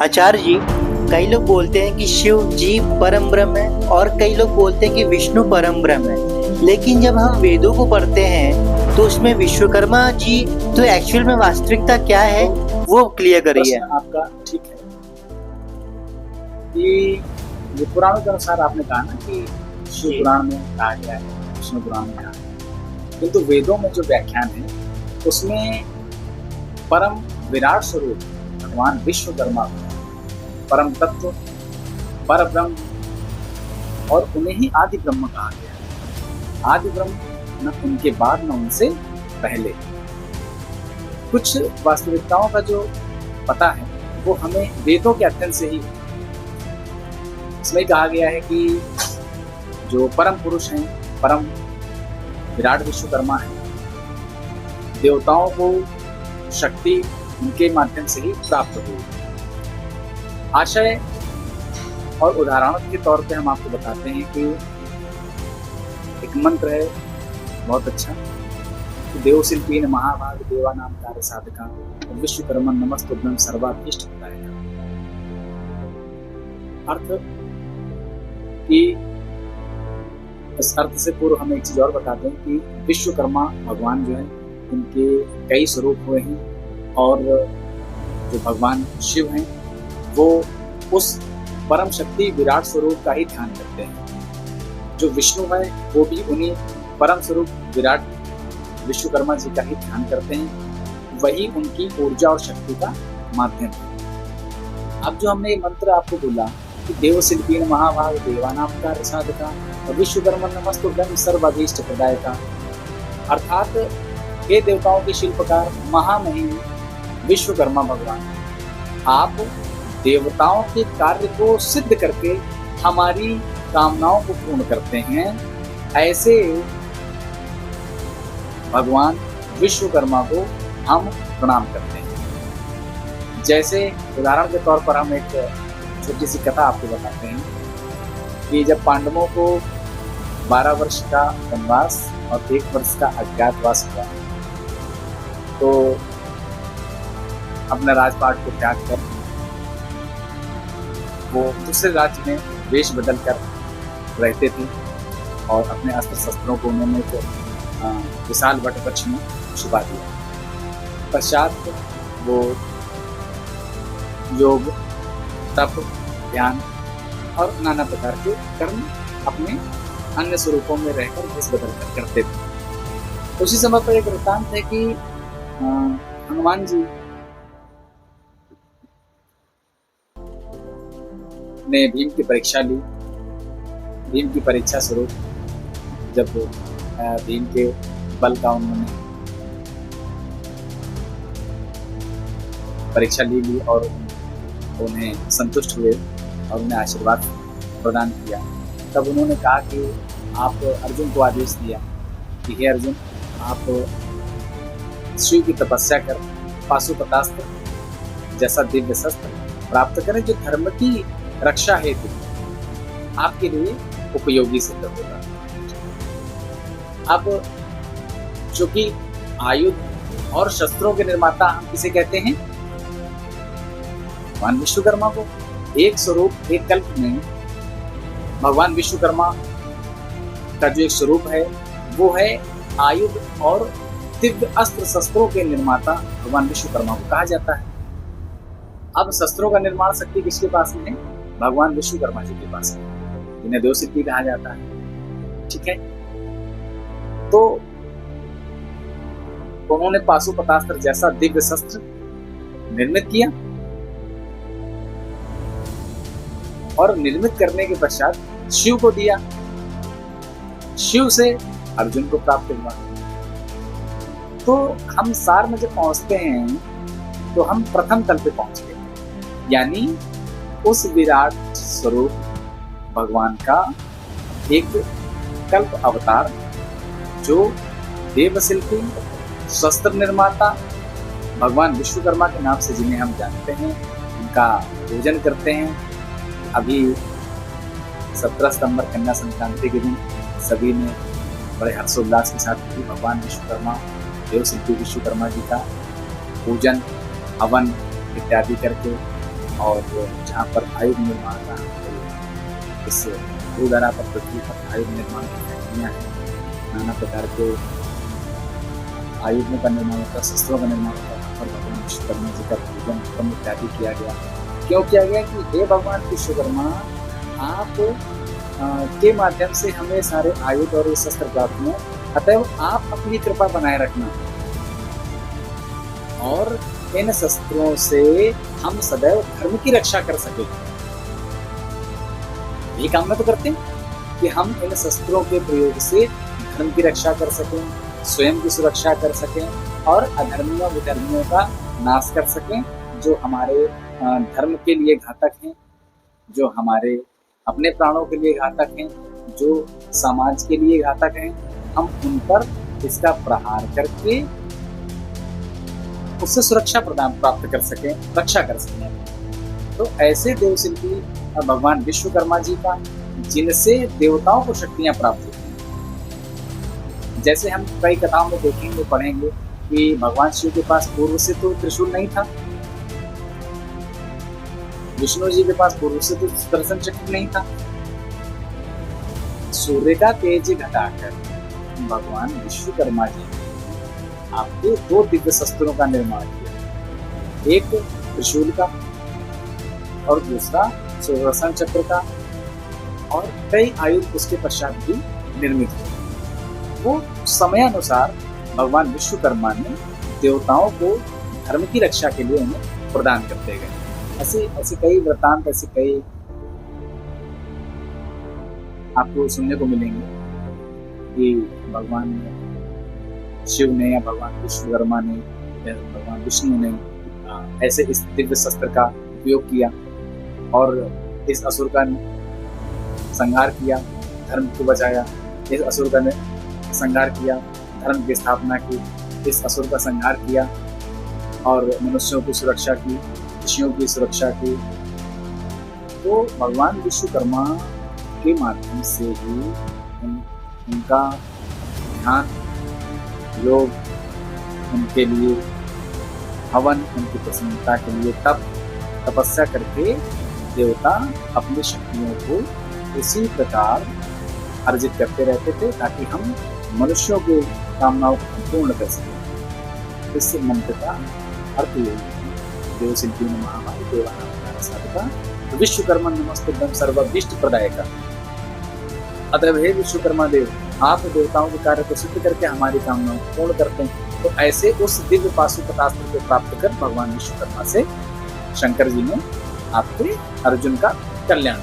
आचार्य जी, कई लोग बोलते हैं कि शिव जी परम ब्रह्म है और कई लोग बोलते हैं कि विष्णु परम ब्रह्म है। लेकिन जब हम वेदों को पढ़ते हैं तो उसमें विश्वकर्मा जी तो एक्चुअल में वास्तविकता क्या है वो क्लियर करिए। प्रश्न आपका ठीक है कि ये पुराणों के अनुसार आपने कहा ना कि शिव पुराण में कहा गया है, विष्णु पुराण में कहा है, किंतु वेदों में जो व्याख्यान है उसमें परम विराट स्वरूप भगवान विश्वकर्मा को परम तत्व, पर ब्रह्म और उन्हें ही आदि ब्रह्म कहा गया है। आदि ब्रह्म न उनके बाद न उनसे पहले। कुछ वास्तविकताओं का जो पता है वो हमें वेदों के अध्ययन से ही। इसमें कहा गया है कि जो परम पुरुष हैं, परम विराट विश्वकर्मा है, देवताओं को शक्ति उनके माध्यम से ही प्राप्त हुई। आशय और उदाहरण के तौर पे हम आपको बताते हैं कि एक मंत्र है बहुत अच्छा कि देवशिल्पीन महाभाग देवानाम कार्य साधका विश्वकर्मा नमस्तुभ्यं सर्वाभीष्ट प्रदायका। अर्थ कि इस अर्थ से पूर्व हम एक चीज और बताते हैं कि विश्वकर्मा भगवान जो है उनके कई स्वरूप हुए हैं और जो भगवान शिव हैं वो उस परम शक्ति विराट स्वरूप का ही ध्यान करते हैं। जो विष्णु है वो भी उन्हीं परम स्वरूप विराट विश्वकर्मा जी का ही ध्यान करते हैं। वही उनकी ऊर्जा और शक्ति का माध्यम है। अब जो हमने ये मंत्र आपको बोला कि देवशिल्पीन महाभाग देवानाम कार्य साधका और विश्वकर्मा नमस्तुभ्यं सर्वाभीष्ट प्रदायका, अर्थात हे देवताओं के शिल्पकार महामहिम विश्वकर्मा भगवान, आप देवताओं के कार्य को सिद्ध करके हमारी कामनाओं को पूर्ण करते हैं। ऐसे भगवान विश्वकर्मा को हम प्रणाम करते हैं। जैसे उदाहरण के तौर पर हम एक छोटी सी कथा आपको बताते हैं कि जब पांडवों को 12 वर्ष का वनवास और 1 वर्ष का अज्ञातवास हुआ तो अपने राजपाट को त्याग कर वो दूसरे राज्य में वेश बदल कर रहते थे और अपने अस्त्र शस्त्रों को उन्होंने तो विशाल वट वृक्ष में छुपा दिया। पश्चात वो योग, तप, ध्यान और नाना प्रकार के कर्म अपने अन्य स्वरूपों में रहकर वेश बदल कर करते थे। उसी समय पर एक वृत्तांत है कि हनुमान जी ने भीम की परीक्षा ली। भीम की परीक्षा स्वरूप जब भीम के बल का उन्होंने परीक्षा ली और उन्हें संतुष्ट हुए और उन्हें आशीर्वाद प्रदान किया, तब उन्होंने कहा कि आप अर्जुन को आदेश दिया कि हे अर्जुन, आप शिव की तपस्या कर पाशुपतास्त्र जैसा दिव्य शस्त्र प्राप्त करें जो धर्म की रक्षा हेतु आपके लिए उपयोगी सिद्ध होगा। अब चूंकि आयुध और शस्त्रों के निर्माता हम किसे कहते हैं? भगवान विश्वकर्मा को। एक स्वरूप एक कल्प में भगवान विश्वकर्मा का जो एक स्वरूप है वो है आयुध और दिव्य अस्त्र शस्त्रों के निर्माता भगवान विश्वकर्मा को कहा जाता है। अब शस्त्रों का निर्माण शक्ति किसके पास में है? भगवान विश्वकर्मा जी के पास में, जिन्हें देवशिल्पी कहा जाता है। ठीक है, तो उन्होंने पाशुपतास्त्र जैसा दिव्य शस्त्र निर्मित किया और निर्मित करने के पश्चात शिव को दिया। शिव से अर्जुन को प्राप्त हुआ। तो हम सार में जब पहुंचते हैं तो हम प्रथम तल पे पहुंचते हैं, यानी उस विराट स्वरूप भगवान का एक कल्प अवतार जो देवशिल्पी, शस्त्र निर्माता भगवान विश्वकर्मा के नाम से जिन्हें हम जानते हैं, उनका पूजन करते हैं। अभी 17 सितंबर कन्या संक्रांति के दिन सभी ने बड़े हर्षोल्लास के साथ भगवान विश्वकर्मा, देवशिल्पी विश्वकर्मा जी का पूजन, हवन इत्यादि करके और जहाँ पर आयुध निर्माण का इस भूधरा पर पृथ्वी पर आयुध निर्माण की फैक्ट्रियाँ हैं, नाना प्रकार के आयुधों का निर्माण होता है, शस्त्रों का निर्माण होता है। वहाँ पर भगवान विश्वकर्मा जी का पूजन कर्म इत्यादि किया गया। क्यों किया गया कि हे भगवान विश्वकर्मा, आप के माध्यम से हमें सारे आयुध और ये शस्त्र प्राप्त हुए, अतएव आप अपनी कृपा बनाए रखना और इन शस्त्रों से हम सदैव धर्म की रक्षा कर सके। यही कामना तो करते हैं कि हम इन शस्त्रों के प्रयोग से धर्म की रक्षा कर सकें, स्वयं की सुरक्षा कर सकें और अधर्मियों विधर्मियों का नाश कर सकें, जो हमारे धर्म के लिए घातक हैं, जो हमारे अपने प्राणों के लिए घातक हैं, जो समाज के लिए घातक हैं। हम उन पर इसका प्रहार करके उससे सुरक्षा प्रदान प्राप्त कर सकें, रक्षा कर सकें। तो ऐसे देवशिल्पी भगवान विश्वकर्मा जी का, जिनसे देवताओं को शक्तियां प्राप्त होती हैं। जैसे हम कई कथाओं में देखेंगे, पढ़ेंगे कि भगवान शिव के पास पूर्व से तो त्रिशूल नहीं था, विष्णु जी के पास पूर्व से तो सुदर्शन चक्र नहीं था। सूर्य का तेज घटाकर भगवान विश्वकर्मा जी ने आपके दो दिव्य शस्त्रों का निर्माण किया, एक त्रिशूल का और दूसरा सुदर्शन चक्र का, और कई आयुध उसके पश्चात भी निर्मित हुए। वो समयानुसार भगवान विश्वकर्मा ने देवताओं को धर्म की रक्षा के लिए उन्हें प्रदान करते गए। ऐसे कई वृत्तांत, ऐसे कई आपको सुनने को मिलेंगे कि भगवान शिव ने या भगवान विश्वकर्मा ने या भगवान विष्णु ने ऐसे इस दिव्य शस्त्र का उपयोग किया और इस असुर का संहार किया, धर्म को बचाया। इस असुर का संहार किया, धर्म की स्थापना की। इस असुर का संहार किया और मनुष्यों की सुरक्षा की, ऋषियों की सुरक्षा की। तो भगवान विश्वकर्मा के माध्यम से ही उनका ध्यान, योग, उनके लिए हवन, उनकी प्रसन्नता के लिए तपस्या करके देवता अपनी शक्तियों को उसी प्रकार अर्जित करते रहते थे, ताकि हम मनुष्यों के कामनाओं को पूर्ण कर सकें। इस मंत्र का अर्थ ये देवशिल्पी महामारी देवानां साधका विश्वकर्मा नमस्तुभ्यं सर्वाभीष्ट प्रदायका। अतः हे विश्वकर्मा देव, आप देवताओं के कार्य को सिद्ध करके हमारी कामनाओं को पूर्ण करते हैं। तो ऐसे उस दिव्य पाशुपतास्त्र को प्राप्त कर भगवान विश्वकर्मा से शंकर जी ने आपके अर्जुन का कल्याण